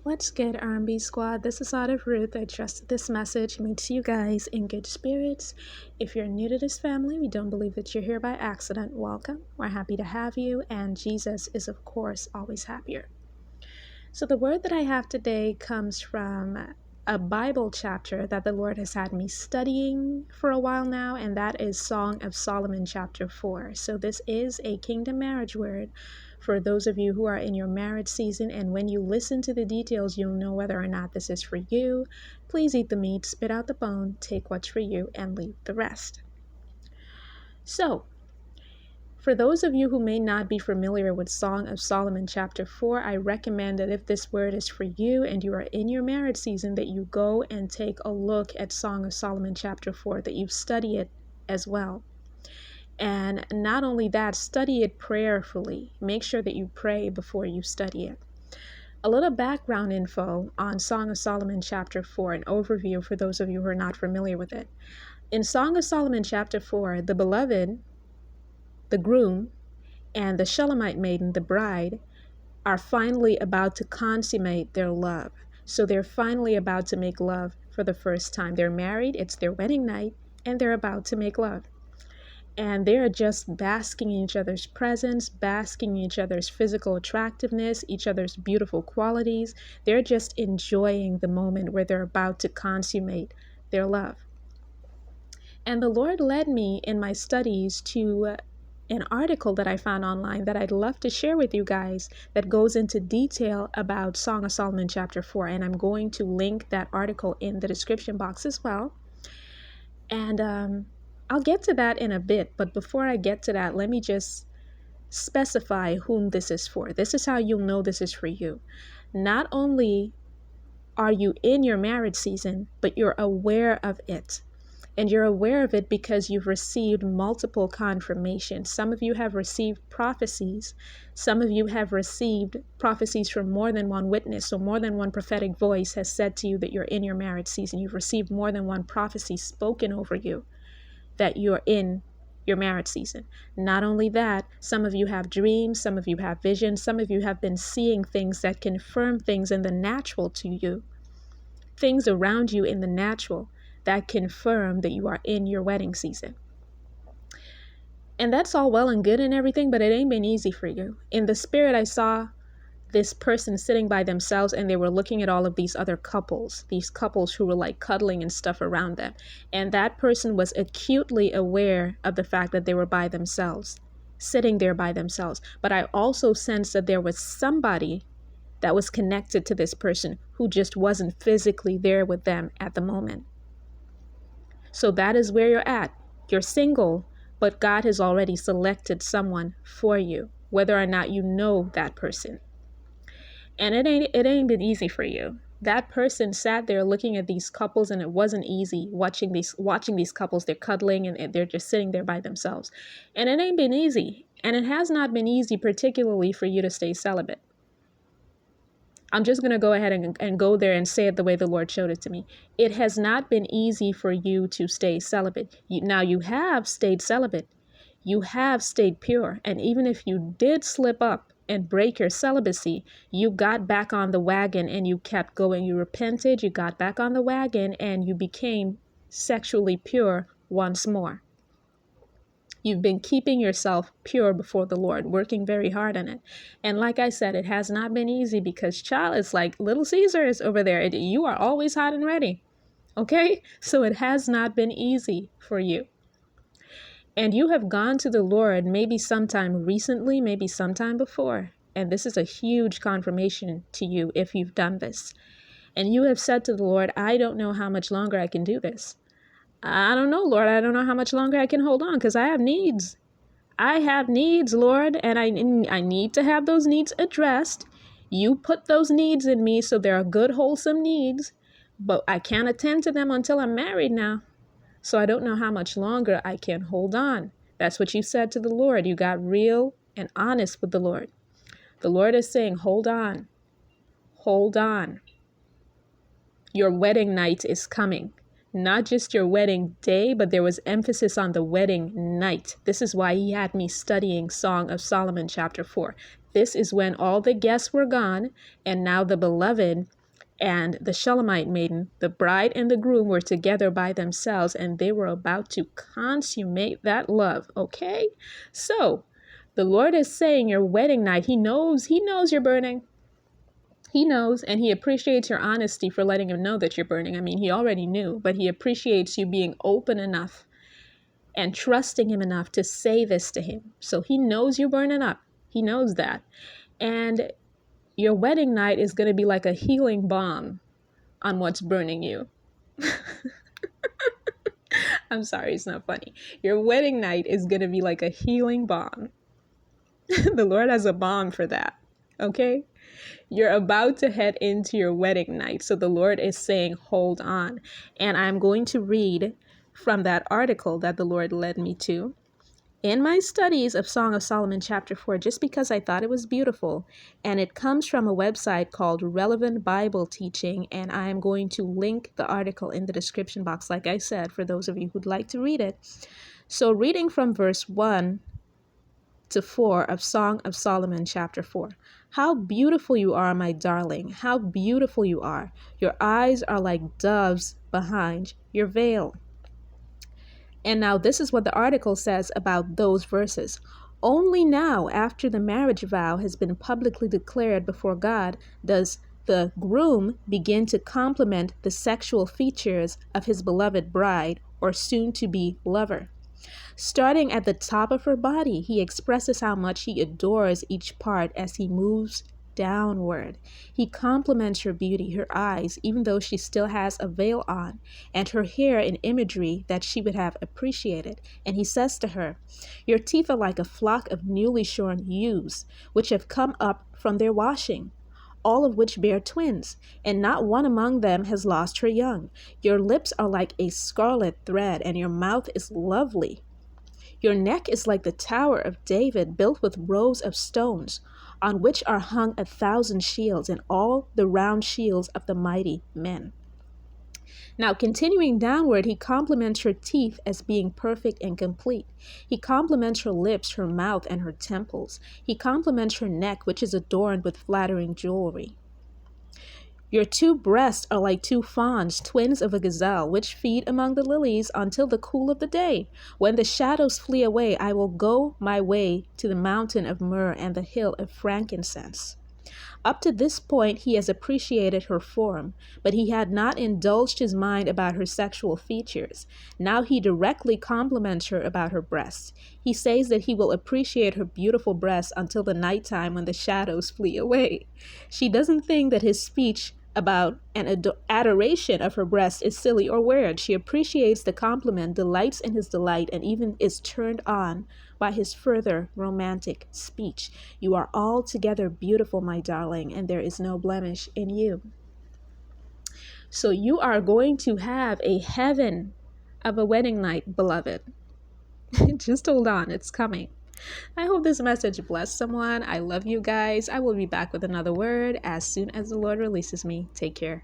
What's good, R&B squad? This is out of Ruth. I trust this message meets you guys in good spirits. If you're new to this family, we don't believe that you're here by accident. Welcome. We're happy to have you, and Jesus is, of course, always happier. So the word that I have today comes from a Bible chapter that the Lord has had me studying for a while now, and that is Song of Solomon chapter 4. So this is a kingdom marriage word for those of you who are in your marriage season, and when you listen to the details, you'll know whether or not this is for you. Please eat the meat, spit out the bone, take what's for you, and leave the rest. So, for those of you who may not be familiar with Song of Solomon chapter 4, I recommend that if this word is for you and you are in your marriage season, that you go and take a look at Song of Solomon chapter 4, that you study it as well. And not only that, study it prayerfully. Make sure that you pray before you study it. A little background info on Song of Solomon chapter 4, an overview for those of you who are not familiar with it. In Song of Solomon chapter 4, the beloved, the groom, and the Shulamite maiden, the bride, are finally about to consummate their love. So they're finally about to make love for the first time. They're married, it's their wedding night, and they're about to make love. And they're just basking in each other's presence, basking in each other's physical attractiveness, each other's beautiful qualities. They're just enjoying the moment where they're about to consummate their love. And the Lord led me in my studies to an article that I found online that I'd love to share with you guys that goes into detail about Song of Solomon chapter 4. And I'm going to link that article in the description box as well. And I'll get to that in a bit, but before I get to that, let me just specify whom this is for. This is how you'll know this is for you. Not only are you in your marriage season, but you're aware of it. And you're aware of it because you've received multiple confirmations. Some of you have received prophecies. Some of you have received prophecies from more than one witness. So more than one prophetic voice has said to you that you're in your marriage season. You've received more than one prophecy spoken over you that you're in your marriage season. Not only that, some of you have dreams, some of you have visions, some of you have been seeing things that confirm things in the natural to you, things around you in the natural that confirm that you are in your wedding season. And that's all well and good and everything, but it ain't been easy for you. In the spirit, I saw this person sitting by themselves, and they were looking at all of these other couples, these couples who were like cuddling and stuff around them. And that person was acutely aware of the fact that they were by themselves, sitting there by themselves. But I also sensed that there was somebody that was connected to this person who just wasn't physically there with them at the moment. So that is where you're at. You're single, but God has already selected someone for you, whether or not you know that person. And it ain't been easy for you. That person sat there looking at these couples, and it wasn't easy watching these couples. They're cuddling and they're just sitting there by themselves. And it ain't been easy. And it has not been easy, particularly for you to stay celibate. I'm just going to go ahead and go there and say it the way the Lord showed it to me. It has not been easy for you to stay celibate. Now you have stayed celibate. You have stayed pure. And even if you did slip up and break your celibacy, you got back on the wagon and you kept going. You repented, you got back on the wagon, and you became sexually pure once more. You've been keeping yourself pure before the Lord, working very hard on it. And like I said, it has not been easy because, child, it's like Little Caesar is over there. You are always hot and ready. Okay? So it has not been easy for you. And you have gone to the Lord maybe sometime recently, maybe sometime before. And this is a huge confirmation to you if you've done this. And you have said to the Lord, I don't know how much longer I can do this. I don't know, Lord. I don't know how much longer I can hold on because I have needs. I have needs, Lord, and I need to have those needs addressed. You put those needs in me, so they're good, wholesome needs, but I can't attend to them until I'm married now. So I don't know how much longer I can hold on. That's what you said to the Lord. You got real and honest with the Lord. The Lord is saying, hold on. Hold on. Your wedding night is coming. Not just your wedding day, but there was emphasis on the wedding night. This is why he had me studying Song of Solomon chapter 4. This is when all the guests were gone, and now the beloved and the Shulamite maiden, the bride and the groom, were together by themselves, and they were about to consummate that love. Okay? So the Lord is saying your wedding night, He knows you're burning. He knows, and He appreciates your honesty for letting Him know that you're burning. I mean, He already knew, but He appreciates you being open enough and trusting Him enough to say this to Him. So He knows you're burning up. He knows that. And your wedding night is going to be like a healing balm on what's burning you. I'm sorry, it's not funny. Your wedding night is going to be like a healing balm. The Lord has a balm for that. Okay? You're about to head into your wedding night. So the Lord is saying, hold on. And I'm going to read from that article that the Lord led me to in my studies of Song of Solomon chapter 4, just because I thought it was beautiful. And it comes from a website called Relevant Bible Teaching. And I am going to link the article in the description box, like I said, for those of you who'd like to read it. So reading from verse 1 to 4 of Song of Solomon chapter 4. How beautiful you are, my darling. How beautiful you are. Your eyes are like doves behind your veil. And now this is what the article says about those verses. Only now, after the marriage vow has been publicly declared before God, does the groom begin to compliment the sexual features of his beloved bride or soon-to-be lover. Starting at the top of her body, he expresses how much he adores each part as he moves downward. He compliments her beauty, her eyes, even though she still has a veil on, and her hair in imagery that she would have appreciated. And he says to her, your teeth are like a flock of newly shorn ewes, which have come up from their washing, all of which bear twins, and not one among them has lost her young. Your lips are like a scarlet thread, and your mouth is lovely. Your neck is like the Tower of David, built with rows of stones, on which are hung 1,000 shields, and all the round shields of the mighty men. Now, continuing downward, he compliments her teeth as being perfect and complete. He compliments her lips, her mouth, and her temples. He compliments her neck, which is adorned with flattering jewelry. Your two breasts are like two fawns, twins of a gazelle, which feed among the lilies until the cool of the day. When the shadows flee away, I will go my way to the mountain of myrrh and the hill of frankincense. Up to this point, he has appreciated her form, but he had not indulged his mind about her sexual features. Now he directly compliments her about her breasts. He says that he will appreciate her beautiful breasts until the nighttime when the shadows flee away. She doesn't think that his speech about an adoration of her breast is silly or weird. She appreciates the compliment, delights in his delight, and even is turned on by his further romantic speech. You are altogether beautiful, my darling, and there is no blemish in you. So you are going to have a heaven of a wedding night, beloved. Just hold on, it's coming. I hope this message blessed someone. I love you guys. I will be back with another word as soon as the Lord releases me. Take care.